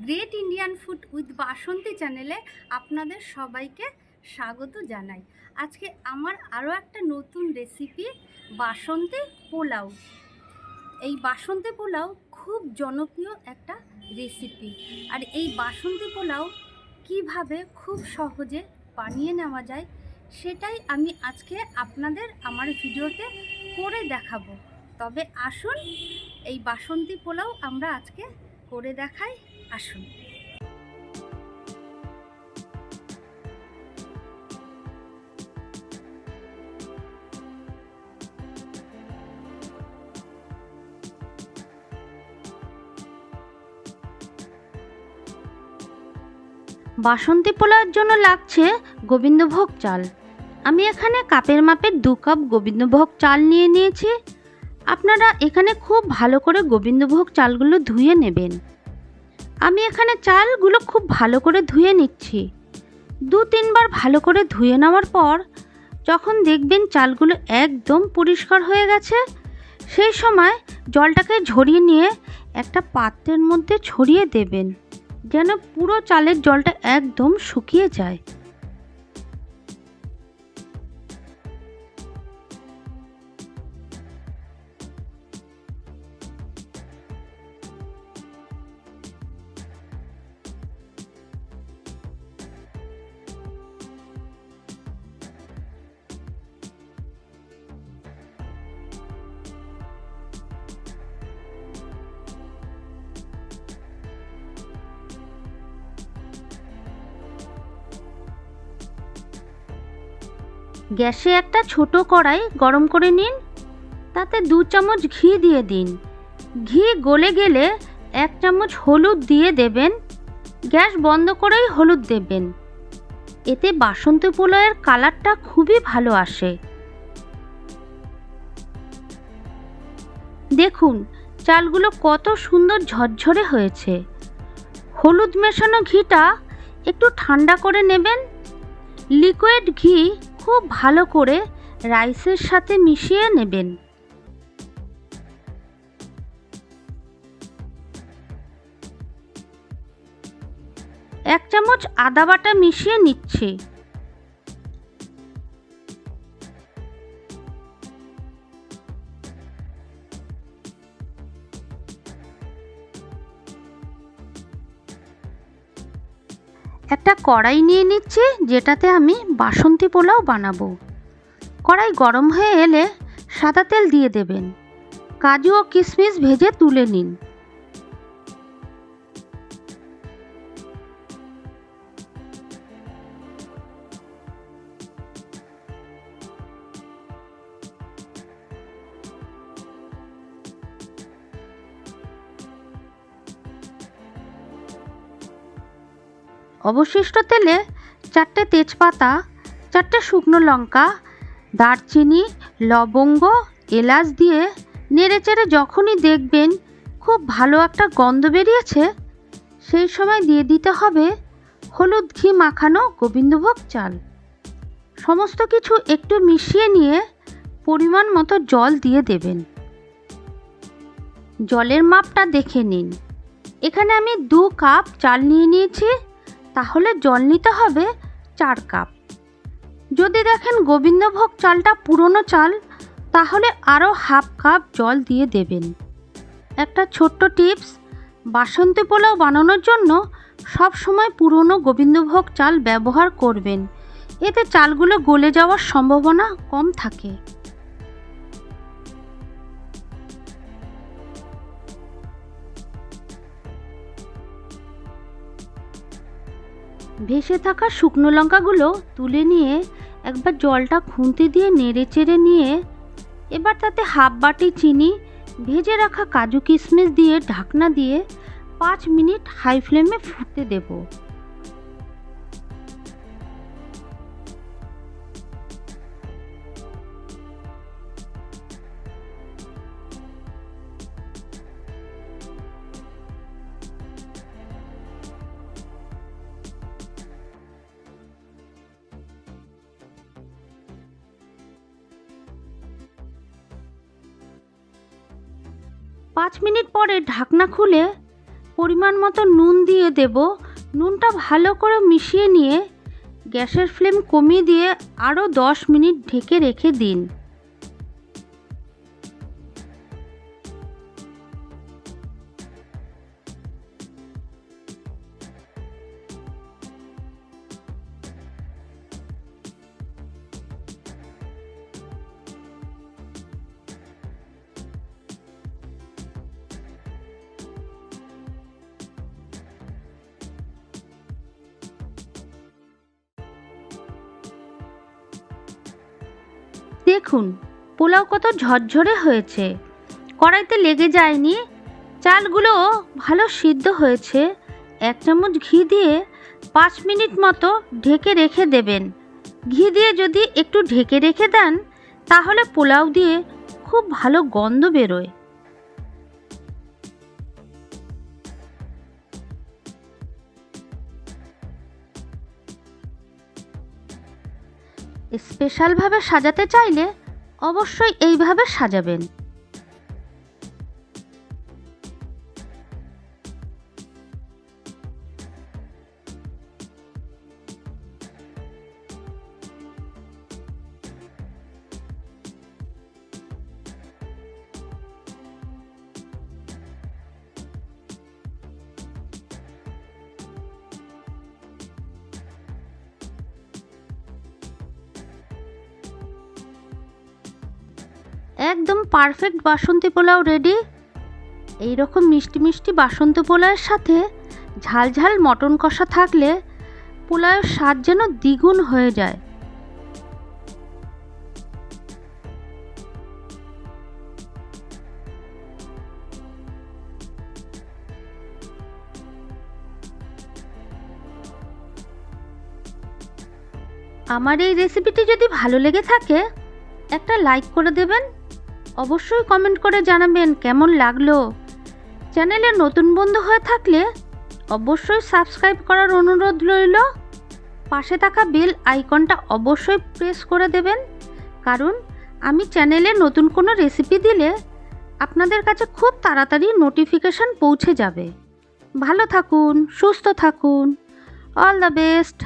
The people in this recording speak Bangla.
গ্রেট ইন্ডিয়ান ফুড উইথ বাসন্তী চ্যানেলে আপনাদের সবাইকে স্বাগত জানাই। আজকে আমার আরও একটা নতুন রেসিপি, বাসন্তী পোলাও। এই বাসন্তী পোলাও খুব জনপ্রিয় একটা রেসিপি। আর এই বাসন্তী পোলাও কিভাবে খুব সহজে বানিয়ে নেওয়া যায় সেটাই আমি আজকে আপনাদের আমার ভিডিওতে করে দেখাবো। তবে আসুন এই বাসন্তী পোলাও আমরা আজকে করে দেখাই। আসুন। বাসন্তী পোলাওয়ের জন্য লাগছে গোবিন্দভোগ চাল। আমি এখানে কাপের মাপের 2 কাপ গোবিন্দভোগ চাল নিয়ে নিয়েছি। আপনারা এখানে খুব ভালো করে গোবিন্দভোগ চালগুলো ধুয়ে নেবেন। আমি এখানে চালগুলো খুব ভালো করে ধুয়ে নিচ্ছি। 2-3 বার ভালো করে ধুয়ে নেওয়ার পর যখন দেখবেন চালগুলো একদম পরিষ্কার হয়ে গেছে, সেই সময় জলটাকে ঝরিয়ে নিয়ে একটা পাত্রের মধ্যে ছড়িয়ে দেবেন, যেন পুরো চালের জলটা একদম শুকিয়ে যায়। গ্যাসে একটা ছোট কড়াই গরম করে নিন। তাতে 2 চামচ ঘি দিয়ে দিন। ঘি গলে গেলে 1 চামচ হলুদ দিয়ে দেবেন। গ্যাস বন্ধ করেই হলুদ দেবেন। এতে বাসন্তী পোলাওয়ের কালারটা খুবই ভালো আসে। দেখুন চালগুলো কত সুন্দর ঝরঝরে হয়েছে। হলুদ মেশানো ঘিটা একটু ঠান্ডা করে নেবেন। লিকুইড ঘি খুব ভালো করে রাইসের সাথে মিশিয়ে নেবেন। এক চামচ আদা বাটা মিশিয়ে নিচ্ছি। একটা কড়াই নিয়ে নিচ্ছি, যেটাতে আমি বাসন্তী পোলাও বানাবো। কড়াই গরম হয়ে এলে সাদা তেল দিয়ে দেবেন। কাজু ও কিশমিশ ভেজে তুলে নিন। অবশিষ্ট তেলে 4টে তেজপাতা, 4টে শুকনো লঙ্কা, দারচিনি, লবঙ্গ, এলাচ দিয়ে নেড়েচেড়ে যখনই দেখবেন খুব ভালো একটা গন্ধ বেরিয়েছে, সেই সময় দিয়ে দিতে হবে হলুদ ঘি মাখানো গোবিন্দভোগ চাল। সমস্ত কিছু একটু মিশিয়ে নিয়ে পরিমাণ মতো জল দিয়ে দেবেন। জলের মাপটা দেখে নিন। এখানে আমি 2 কাপ চাল নিয়ে নিয়েছি, তাহলে জল নিতে হবে 4 কাপ। যদি দেখেন গোবিন্দভোগ চালটা পুরনো চাল, তাহলে আরও হাফ কাপ জল দিয়ে দেবেন। একটা ছোট্ট টিপস, বাসন্তী পোলাও বানানোর জন্য সব সময় পুরনো গোবিন্দভোগ চাল ব্যবহার করবেন। এতে চালগুলো গলে যাওয়ার সম্ভাবনা কম থাকে। ভেসে থাকা শুকনো লঙ্কাগুলো তুলে নিয়ে একবার জলটা খুন্তি দিয়ে নেড়ে চেড়ে নিয়ে এবার তাতে হাফ বাটি চিনি, ভেজে রাখা কাজু কিশমিশ দিয়ে ঢাকনা দিয়ে 5 মিনিট হাই ফ্লেমে ফুটতে দেব। পাঁচ মিনিট পরে ঢাকনা খুলে পরিমাণ মতো নুন দিয়ে দেব। নুনটা ভালো করে মিশিয়ে নিয়ে গ্যাসের ফ্লেম কমিয়ে দিয়ে আরও 10 মিনিট ঢেকে রেখে দিন। দেখুন পোলাও কত ঝরঝরে হয়েছে, কড়াইতে লেগে যায়নি, চালগুলো ভালো সিদ্ধ হয়েছে। 1 চামচ ঘি দিয়ে 5 মিনিট মতো ঢেকে রেখে দেবেন। ঘি দিয়ে যদি একটু ঢেকে রেখে দেন তাহলে পোলাও দিয়ে খুব ভালো গন্ধ বেরোয়। স্পেশালভাবে সাজাতে চাইলে অবশ্যই এইভাবে সাজাবেন। একদম পারফেক্ট বাসন্তী পোলাও রেডি। এই রকম মিষ্টি মিষ্টি বাসন্তী পোলাওয়ের সাথে ঝাল ঝাল মটন কষা থাকলে পোলাওয়ের স্বাদ যেন দ্বিগুণ হয়ে যায়। আমার এই রেসিপিটি যদি ভালো লেগে থাকে একটা লাইক করে দেবেন। অবশ্যই কমেন্ট করে জানাবেন কেমন লাগলো। চ্যানেলে নতুন বন্ধু হয়ে থাকলে অবশ্যই সাবস্ক্রাইব করার অনুরোধ রইল। পাশে থাকা বেল আইকনটা অবশ্যই প্রেস করে দেবেন, কারণ আমি চ্যানেলে নতুন কোনো রেসিপি দিলে আপনাদের কাছে খুব তাড়াতাড়ি নোটিফিকেশন পৌঁছে যাবে। ভালো থাকুন, সুস্থ থাকুন। All the best.